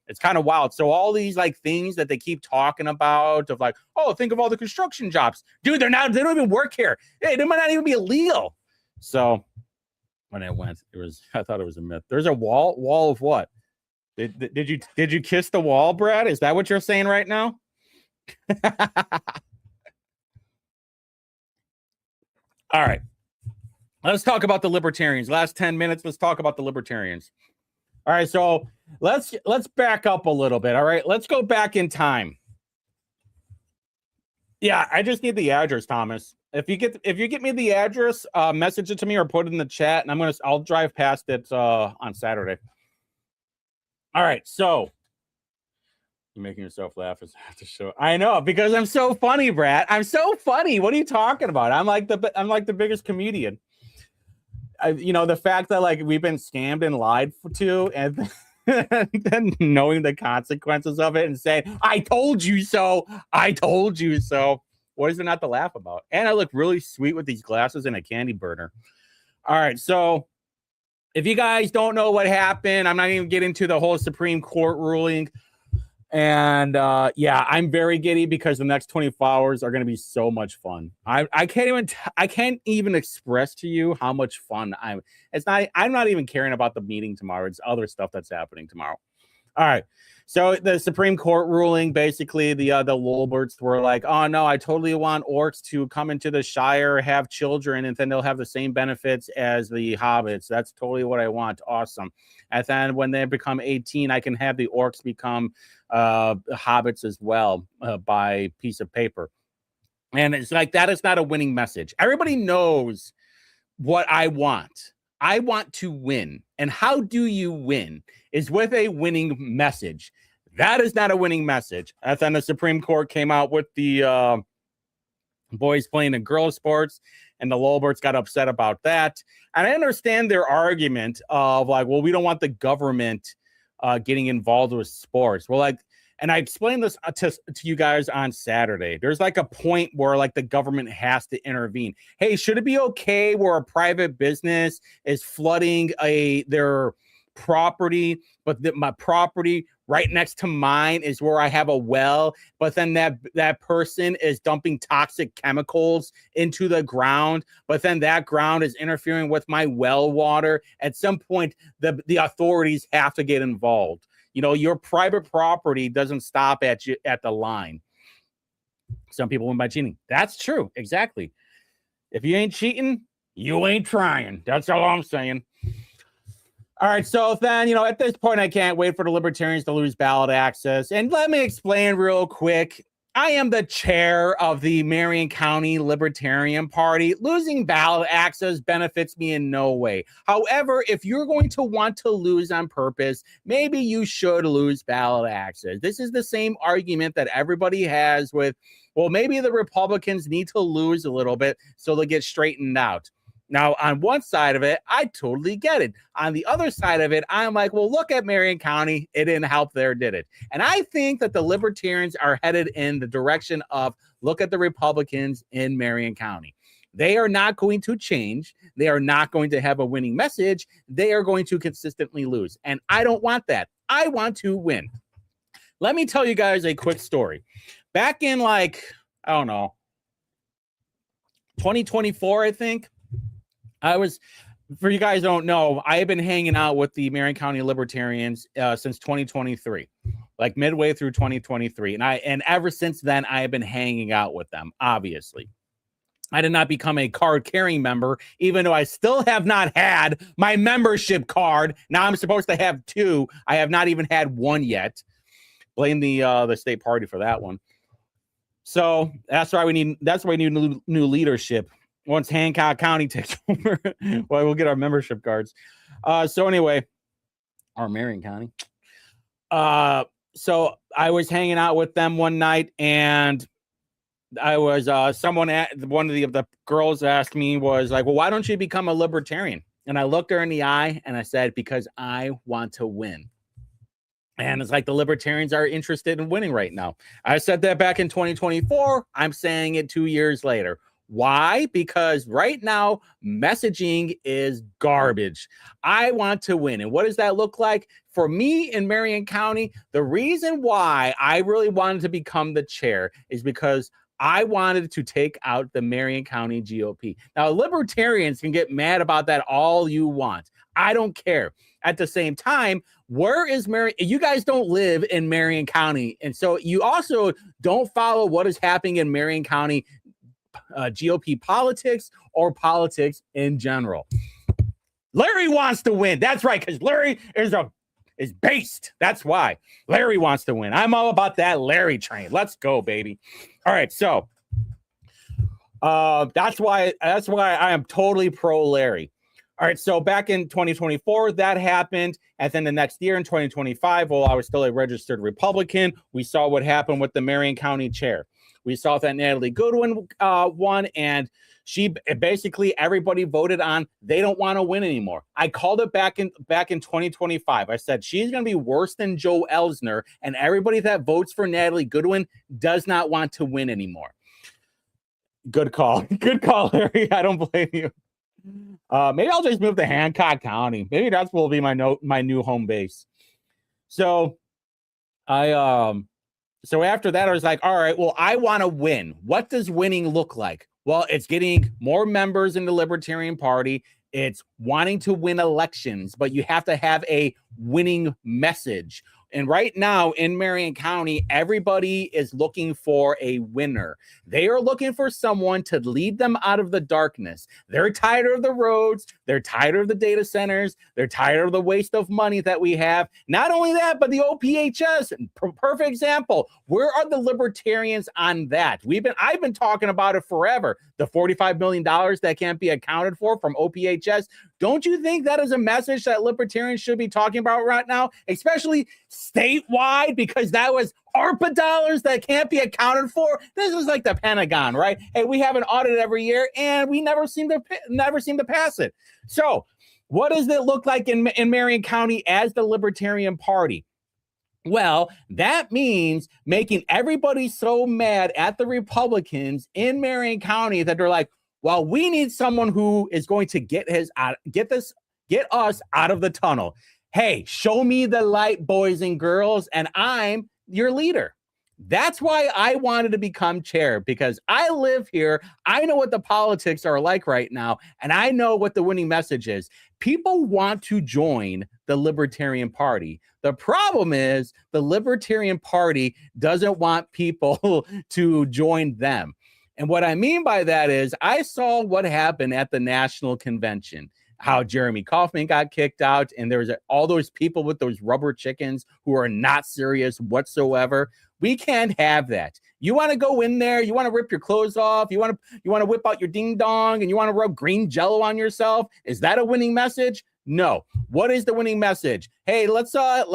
It's kind of wild. So all these like things that they keep talking about of like, oh, think of all the construction jobs. Dude, they don't even work here. Hey, they might not even be illegal. So when I went, I thought it was a myth. There's a wall of what? Did you kiss the wall, Brad? Is that what you're saying right now? All right. Let's talk about the Libertarians. Last 10 minutes, let's talk about the Libertarians. All right, so let's back up a little bit. All right, let's go back in time. Yeah, I just need the address, Thomas. If you get me the address, message it to me or put it in the chat, and I'll drive past it on Saturday. All right, so you're making yourself laugh as I have to show. I know, because I'm so funny, Brad. I'm so funny. What are you talking about? I'm like the biggest comedian. The fact that like we've been scammed and lied to, and then knowing the consequences of it and saying, "I told you so. I told you so." What is there not to laugh about? And I look really sweet with these glasses and a candy burner. All right, so if you guys don't know what happened, I'm not even getting into the whole Supreme Court ruling. And yeah, I'm very giddy because the next 24 hours are going to be so much fun. I can't even express to you how much fun I'm not even caring about the meeting tomorrow. It's other stuff that's happening tomorrow. All right. So the Supreme Court ruling, basically the Lulberts were like, "Oh no, I totally want orcs to come into the Shire, have children, and then they'll have the same benefits as the hobbits. That's totally what I want. Awesome." And then when they become 18, I can have the orcs become hobbits as well by piece of paper. And it's like, that is not a winning message. Everybody knows what I want. I want to win. And how do you win? Is with a winning message. That is not a winning message. And then the Supreme Court came out with the boys playing in girls sports, and the Lolberts got upset about that. And I understand their argument of like, well, we don't want the government getting involved with sports. Well, like, and I explained this to you guys on Saturday. There's like a point where like the government has to intervene. Hey, should it be okay where a private business is flooding their property, but my property right next to mine is where I have a well, but then that person is dumping toxic chemicals into the ground, but then that ground is interfering with my well water? At some point, the authorities have to get involved. You know, your private property doesn't stop at you at the line. Some people win by cheating. That's true. Exactly. If you ain't cheating, you ain't trying. That's all I'm saying. All right, so then, you know, at this point, I can't wait for the Libertarians to lose ballot access. And let me explain real quick. I am the chair of the Marion County Libertarian Party. Losing ballot access benefits me in no way. However, if you're going to want to lose on purpose, maybe you should lose ballot access. This is the same argument that everybody has with, well, maybe the Republicans need to lose a little bit so they'll get straightened out. Now, on one side of it, I totally get it. On the other side of it, I'm like, well, look at Marion County. It didn't help there, did it? And I think that the Libertarians are headed in the direction of look at the Republicans in Marion County. They are not going to change. They are not going to have a winning message. They are going to consistently lose. And I don't want that. I want to win. Let me tell you guys a quick story. Back in like, I don't know, 2024, I think. For you guys don't know, I have been hanging out with the Marion County Libertarians since 2023, like midway through 2023. And ever since then, I have been hanging out with them, obviously. I did not become a card-carrying member, even though I still have not had my membership card. Now I'm supposed to have 2. I have not even had 1 yet. Blame the state party for that one. So that's why we need new leadership. Once Hancock County takes over, well, we'll get our membership cards. So anyway, our Marion County. So I was hanging out with them one night, and I was one of the girls asked me was like, well, why don't you become a Libertarian? And I looked her in the eye and I said, because I want to win. And it's like the Libertarians are interested in winning right now. I said that back in 2024. I'm saying it 2 years later. Why? Because right now, messaging is garbage. I want to win. And what does that look like? For me in Marion County, the reason why I really wanted to become the chair is because I wanted to take out the Marion County GOP. Now, Libertarians can get mad about that all you want. I don't care. At the same time, where is Marion? You guys don't live in Marion County. And so you also don't follow what is happening in Marion County GOP politics or politics in general. Larry wants to win. That's right, because Larry is based. That's why Larry wants to win. I'm all about that Larry train. Let's go, baby. All right, so that's why I am totally pro Larry. All right, so back in 2024, that happened. And then the next year in 2025, while I was still a registered Republican, we saw what happened with the Marion County chair. We saw that Natalie Goodwin won, and she basically everybody voted on they don't want to win anymore. I called it back in 2025. I said she's going to be worse than Joe Elsner, and everybody that votes for Natalie Goodwin does not want to win anymore. Good call. Good call, Larry. I don't blame you. Maybe I'll just move to Hancock County. Maybe that's will be my new home base. So So after that, I was like, all right, well, I want to win. What does winning look like? Well, it's getting more members in the Libertarian Party. It's wanting to win elections, but you have to have a winning message. And right now in Marion County, everybody is looking for a winner. They are looking for someone to lead them out of the darkness. They're tired of the roads. They're tired of the data centers. They're tired of the waste of money that we have. Not only that, but the OPHS, perfect example. Where are the Libertarians on that? I've been talking about it forever. The $45 million that can't be accounted for from OPHS. Don't you think that is a message that libertarians should be talking about right now, especially statewide, because that was ARPA dollars that can't be accounted for? This is like the Pentagon, right? Hey, we have an audit every year, and we never seem to pass it. So what does it look like in Marion County as the Libertarian Party? Well, that means making everybody so mad at the Republicans in Marion County that they're like, well, we need someone who is going to get us out of the tunnel. Hey, show me the light, boys and girls, and I'm your leader. That's why I wanted to become chair, because I live here. I know what the politics are like right now, and I know what the winning message is. People want to join the Libertarian Party. The problem is the Libertarian Party doesn't want people to join them. And what I mean by that is I saw what happened at the national convention, how Jeremy Kaufman got kicked out, and there was all those people with those rubber chickens who are not serious whatsoever. We can't have that. You want to go in there, you want to rip your clothes off, you want to whip out your ding dong, and you want to rub green jello on yourself. Is that a winning message? No. What is the winning message? Hey, let's have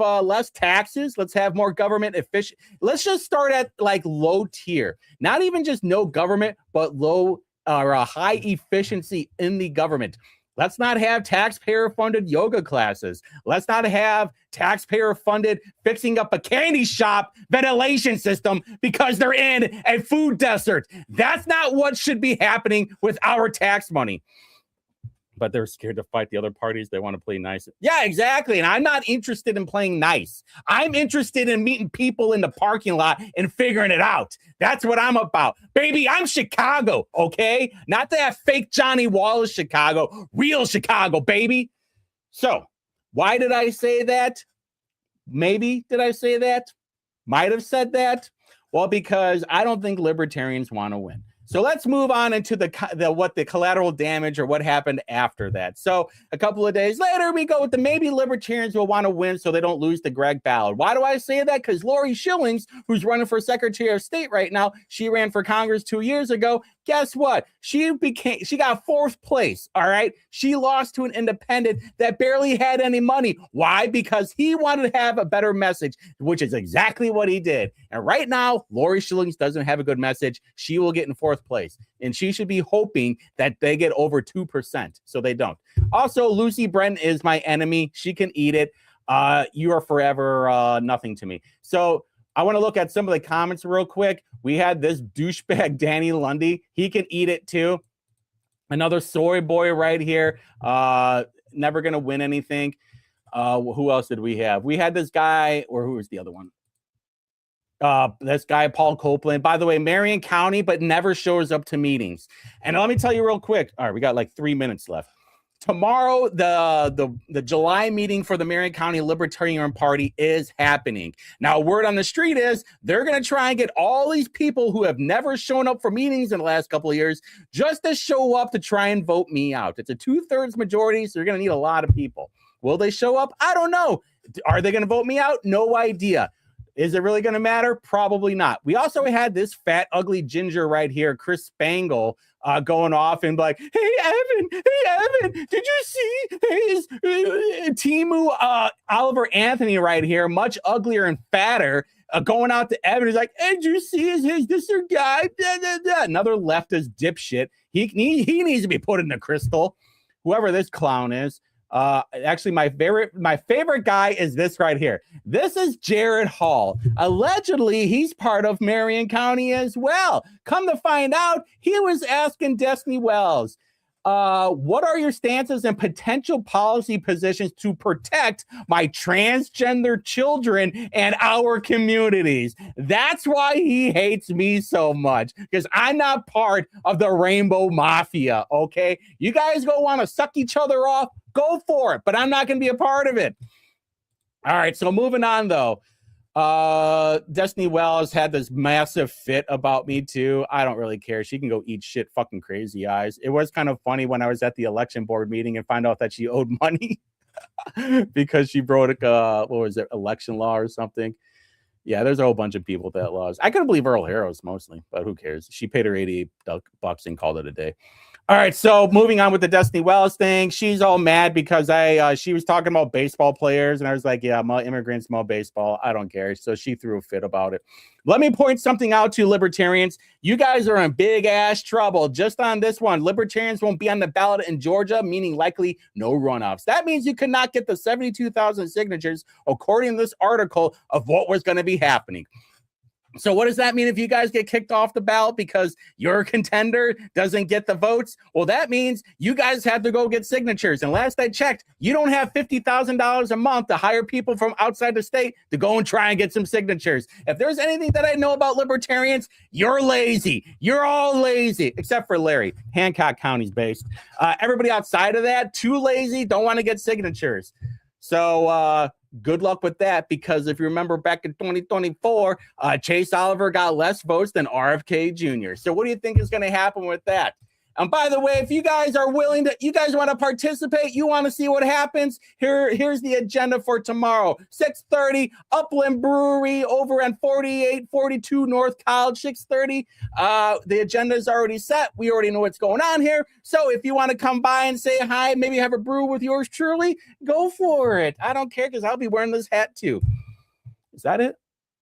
less taxes. Let's have more government efficient. Let's just start at like low tier. Not even just no government, but low or a high efficiency in the government. Let's not have taxpayer-funded yoga classes. Let's not have taxpayer-funded fixing up a candy shop ventilation system because they're in a food desert. That's not what should be happening with our tax money. But they're scared to fight the other parties. They want to play nice. Yeah, exactly. And I'm not interested in playing nice. I'm interested in meeting people in the parking lot and figuring it out. That's what I'm about. Baby, I'm Chicago, okay? Not that fake Johnny Wallace Chicago. Real Chicago, baby. So, why did I say that? Maybe did I say that? Might have said that. Well, because I don't think libertarians want to win. So let's move on into the collateral damage or what happened after that. So a couple of days later, we go with the maybe libertarians will want to win so they don't lose to Greg Ballard. Why do I say that? Because Lori Schillings, who's running for Secretary of State right now, she ran for Congress 2 years ago. Guess what? She got fourth place. All right. She lost to an independent that barely had any money. Why? Because he wanted to have a better message, which is exactly what he did. And right now, Lori Schillings doesn't have a good message. She will get in fourth place, and she should be hoping that they get over 2%. So they don't. Also, Lucy Brenton is my enemy. She can eat it. You are forever nothing to me. So I want to look at some of the comments real quick. We had this douchebag, Danny Lundy. He can eat it too. Another soy boy right here. Never going to win anything. Who else did we have? We had this guy, or who was the other one? This guy, Paul Copeland. By the way, Marion County, but never shows up to meetings. And let me tell you real quick. All right, we got like 3 minutes left. Tomorrow, the July meeting for the Marion County Libertarian Party is happening. Now, word on the street is they're going to try and get all these people who have never shown up for meetings in the last couple of years just to show up to try and vote me out. It's a 2/3 majority, so you're going to need a lot of people. Will they show up? I don't know. Are they going to vote me out? No idea. Is it really going to matter? Probably not. We also had this fat, ugly ginger right here, Chris Spangle, going off and like, hey, Evan, did you see Timu Oliver Anthony right here, much uglier and fatter, going out to Evan? He's like, hey, did you see is this your guy? Da, da, da. Another leftist dipshit. He needs to be put in the crystal, whoever this clown is. Actually, my favorite guy is this right here. This is Jared Hall. Allegedly, he's part of Marion County as well. Come to find out, he was asking Destiny Wells, what are your stances and potential policy positions to protect my transgender children and our communities? That's why he hates me so much, because I'm not part of the Rainbow Mafia, okay? You guys go want to suck each other off? Go for it, but I'm not going to be a part of it. All right, so moving on, though. Destiny Wells had this massive fit about me, too. I don't really care. She can go eat shit, fucking crazy eyes. It was kind of funny when I was at the election board meeting and found out that she owed money because she broke, what was it, election law or something. Yeah, there's a whole bunch of people that laws. I couldn't believe Earl Harrows mostly, but who cares? She paid her $88 and called it a day. All right, so moving on with the Destiny Wells thing, she's all mad because she was talking about baseball players, and I was like, yeah, immigrants mow baseball. I don't care. So she threw a fit about it. Let me point something out to you, libertarians. You guys are in big ass trouble just on this one. Libertarians won't be on the ballot in Georgia, meaning likely no runoffs. That means you could not get the 72,000 signatures according to this article of what was going to be happening. So what does that mean if you guys get kicked off the ballot because your contender doesn't get the votes? Well, that means you guys have to go get signatures. And last I checked, you don't have $50,000 a month to hire people from outside the state to go and try and get some signatures. If there's anything that I know about libertarians, you're lazy. You're all lazy, except for Larry. Hancock County's based. Everybody outside of that, too lazy, don't want to get signatures. So good luck with that, because if you remember back in 2024, Chase Oliver got less votes than RFK Jr. So what do you think is going to happen with that? And by the way, if you guys are willing to, you guys want to participate, you want to see what happens, here's the agenda for tomorrow. 6:30, Upland Brewery over on 4842 North College, 6:30. The agenda is already set. We already know what's going on here. So if you want to come by and say hi, maybe have a brew with yours truly, go for it. I don't care, because I'll be wearing this hat too. Is that it?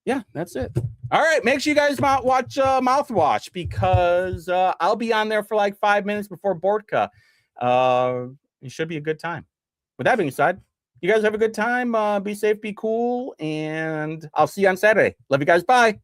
Yeah, that's it. All right, make sure you guys watch Mouthwash, because I'll be on there for like 5 minutes before Bortka. It should be a good time. With that being said, you guys have a good time. Be safe, be cool, and I'll see you on Saturday. Love you guys. Bye.